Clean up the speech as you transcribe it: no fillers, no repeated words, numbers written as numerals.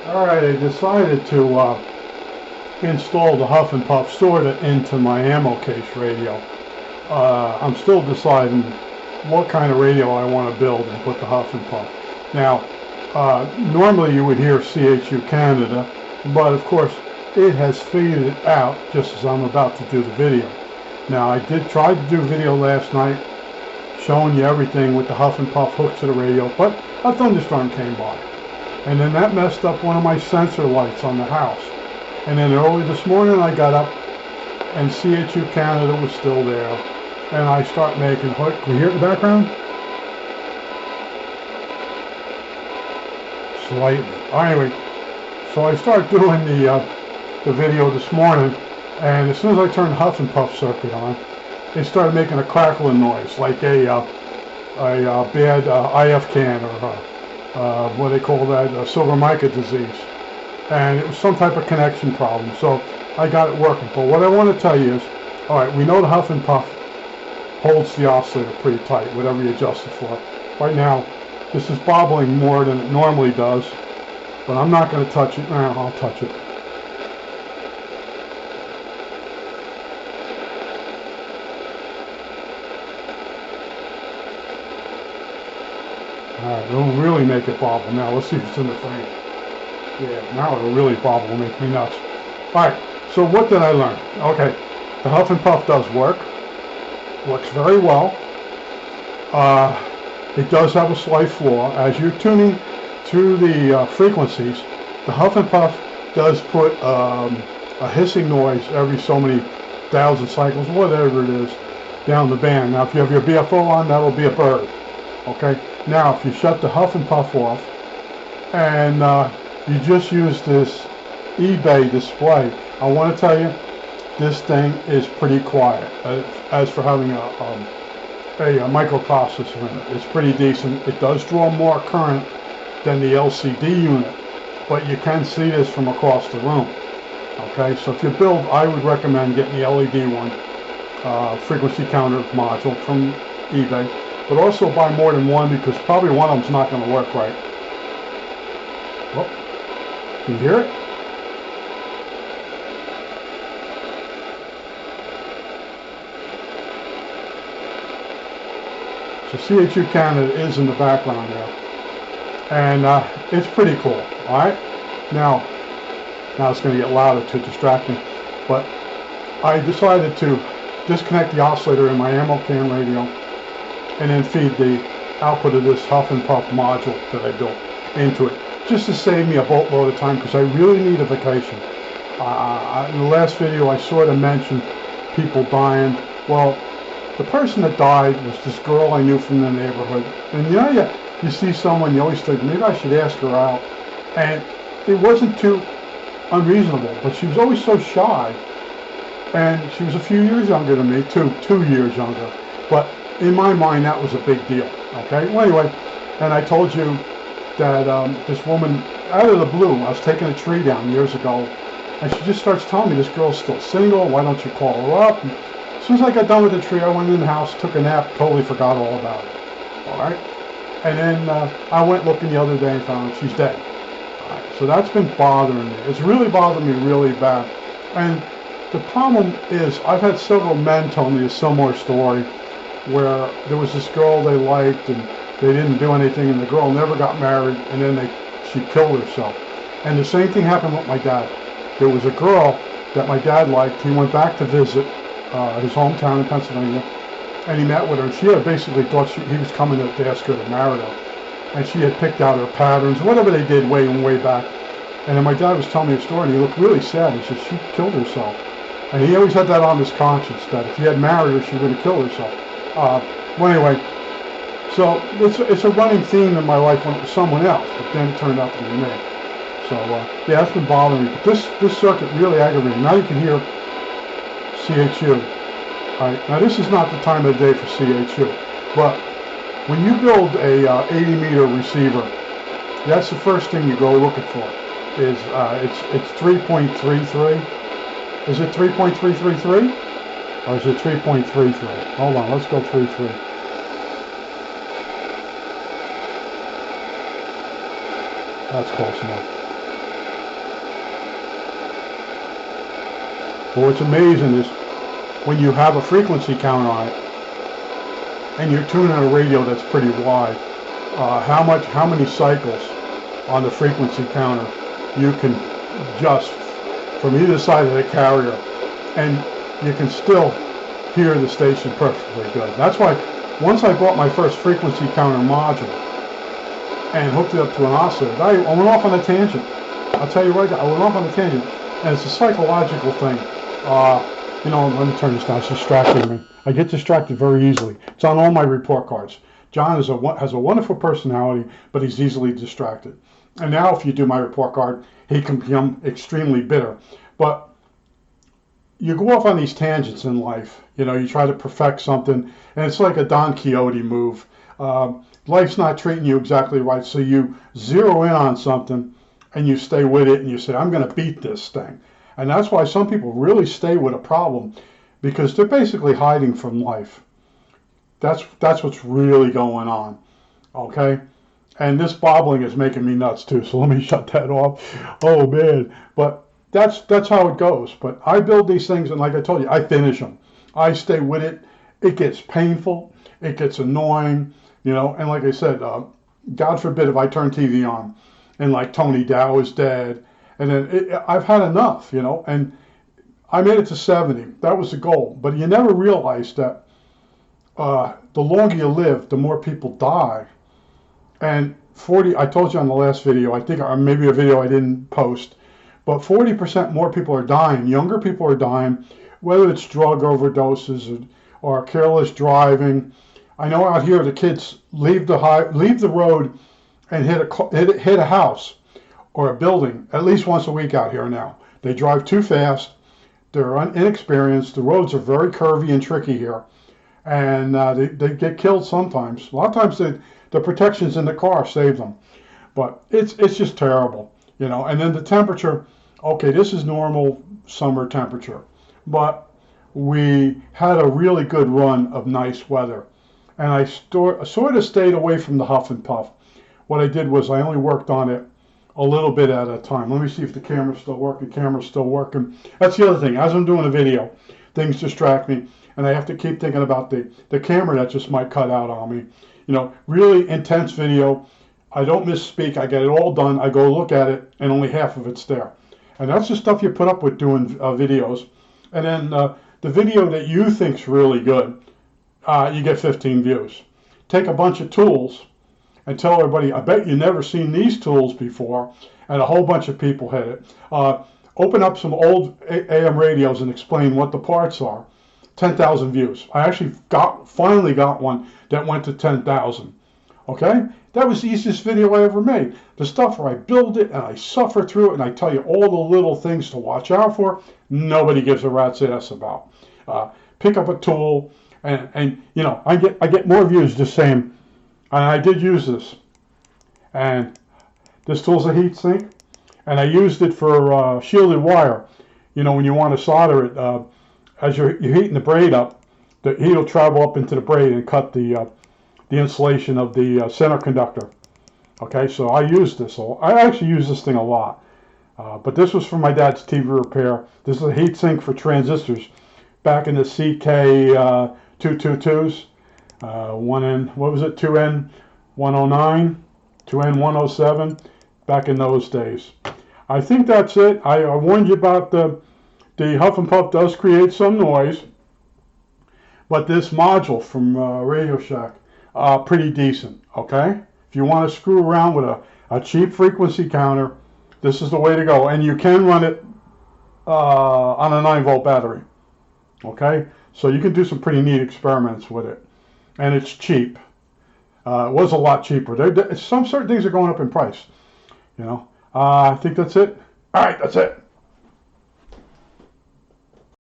Alright, I decided to install the Huff and Puff sorta into my ammo case radio. I'm still deciding what kind of radio I want to build and put the Huff and Puff. Now, normally you would hear CHU Canada, but of course it has faded out just as I'm about to do the video. Now, I did try to do a video last night showing you everything with the Huff and Puff hooked to the radio, but a thunderstorm came by. And then that messed up one of my sensor lights on the house. And then early this morning I got up and CHU Canada was still there. And I start making hook. Can you hear it in the background? Slightly. Anyway, so I start doing the video this morning, and as soon as I turned the Huff and Puff circuit on, it started making a crackling noise, like a bad IF can, or what they call that, silver mica disease. And it was some type of connection problem, so I got it working. But what I want to tell you is, alright, we know the Huff and Puff holds the oscillator pretty tight, whatever you adjust it for. Right now, this is bobbling more than it normally does, but I'm not going to touch it. Now I'll touch it. Alright, it'll really make it bobble. Now let's see if it's in the frame. Yeah, now it'll really bobble and make me nuts. Alright, so what did I learn? Okay, the Huff and Puff does work. Works very well. It does have a slight flaw. As you're tuning through the frequencies, the Huff and Puff does put a hissing noise every so many thousand cycles, whatever it is, down the band. Now if you have your VFO on, that'll be a bird. Okay, now if you shut the Huff and Puff off and you just use this eBay display, I want to tell you, this thing is pretty quiet. As for having a microprocessor in it, it's pretty decent. It does draw more current than the LCD unit, but you can see this from across the room. Okay, so if you build, I would recommend getting the LED one, frequency counter module from eBay, but also buy more than one because probably one of them's not going to work right. Oh, can you hear it? So CHU Canada is in the background there, and it's pretty cool. All right, now it's going to get louder to distract me, but I decided to disconnect the oscillator in my ammo can radio, and then feed the output of this Huff and Puff module that I built into it, just to save me a boatload of time because I really need a vacation. In the last video, I sort of mentioned people dying. Well, the person that died was this girl I knew from the neighborhood. And you know, you see someone, you always think, maybe I should ask her out. And it wasn't too unreasonable, but she was always so shy. And she was a few years younger than me, two years younger. But in my mind, that was a big deal. Okay, well anyway, and I told you that this woman, out of the blue, I was taking a tree down years ago, and she just starts telling me this girl's still single, why don't you call her up? And as soon as I got done with the tree, I went in the house, took a nap, totally forgot all about it. Alright? And then I went looking the other day and found out she's dead. Alright, so that's been bothering me. It's really bothered me really bad. And the problem is, I've had several men tell me a similar story where there was this girl they liked and they didn't do anything and the girl never got married and then she killed herself. And the same thing happened with my dad. There was a girl that my dad liked. He went back to visit his hometown in Pennsylvania, and he met with her, and she had basically thought he was coming to ask her to marry her, and she had picked out her patterns, whatever they did way back. And then my dad was telling me a story, and he looked really sad. He said she killed herself, and he always had that on his conscience that if he had married her, she would have killed herself. Well, anyway, so it's a running theme in my life when it was someone else, but then it turned out to be me. So yeah, that's been bothering me. But this circuit really aggravating. Now you can hear CHU. Alright, now this is not the time of the day for CHU, but when you build a 80 meter receiver, that's the first thing you go looking for. Is it's 3.33. Is it 3.333 or is it 3.33? Hold on, let's go 33. That's close enough. But what's amazing is when you have a frequency counter on it, and you're tuning a radio that's pretty wide, how many cycles on the frequency counter you can adjust from either side of the carrier, and you can still hear the station perfectly good. That's why once I bought my first frequency counter module and hooked it up to an oscillator, I went off on a tangent. I'll tell you right now, I went off on a tangent, and it's a psychological thing. You know, let me turn this down, it's distracting me. I get distracted very easily. It's on all my report cards. John has a wonderful personality, but he's easily distracted. And now if you do my report card, he can become extremely bitter. But you go off on these tangents in life. You know, you try to perfect something, and it's like a Don Quixote move. Life's not treating you exactly right, so you zero in on something, and you stay with it, and you say, I'm going to beat this thing. And that's why some people really stay with a problem, because they're basically hiding from life. That's what's really going on, okay? And this bobbling is making me nuts too, so let me shut that off. Oh man, but that's how it goes. But I build these things, and like I told you, I finish them. I stay with it. It gets painful. It gets annoying, you know. And like I said, God forbid if I turn TV on, and like Tony Dow is dead, and then I've had enough, you know. And I made it to 70. That was the goal. But you never realize that the longer you live, the more people die. And 40, I told you on the last video, I think, or maybe a video I didn't post, but 40% more people are dying. Younger people are dying, whether it's drug overdoses or careless driving. I know out here the kids leave the road and hit a house or a building at least once a week out here now. They drive too fast. They're inexperienced. The roads are very curvy and tricky here, and they get killed sometimes. A lot of times the protections in the car save them, but it's just terrible, you know. And then the temperature, okay, this is normal summer temperature, but we had a really good run of nice weather, and I sort of stayed away from the Huff and Puff. What I did was I only worked on it a little bit at a time. Let me see if the camera's still working. Camera's still working. That's the other thing. As I'm doing a video, things distract me, and I have to keep thinking about the camera that just might cut out on me. You know, really intense video. I don't misspeak. I get it all done. I go look at it, and only half of it's there. And that's the stuff you put up with doing videos. And then the video that you think's really good, you get 15 views. Take a bunch of tools and tell everybody, I bet you never seen these tools before, and a whole bunch of people hit it. Open up some old AM radios and explain what the parts are. 10,000 views. I actually finally got one that went to 10,000. Okay? That was the easiest video I ever made. The stuff where I build it and I suffer through it and I tell you all the little things to watch out for, nobody gives a rat's ass about. Pick up a tool and you know, I get more views just saying, and I did use this. And this tool's a heat sink, and I used it for shielded wire. You know, when you want to solder it, as you're heating the braid up, the heat will travel up into the braid and cut the insulation of the center conductor. Okay, so I used this. I actually use this thing a lot. But this was for my dad's TV repair. This is a heat sink for transistors back in the CK 222s. 1N, what was it? 2N109, 2N107, back in those days. I think that's it. I warned you about the Huff and Puff does create some noise, but this module from Radio Shack, pretty decent, okay? If you want to screw around with a cheap frequency counter, this is the way to go. And you can run it on a 9-volt battery, okay? So you can do some pretty neat experiments with it. And it's cheap. It was a lot cheaper. Some certain things are going up in price, you know. I think that's it. All right, that's it.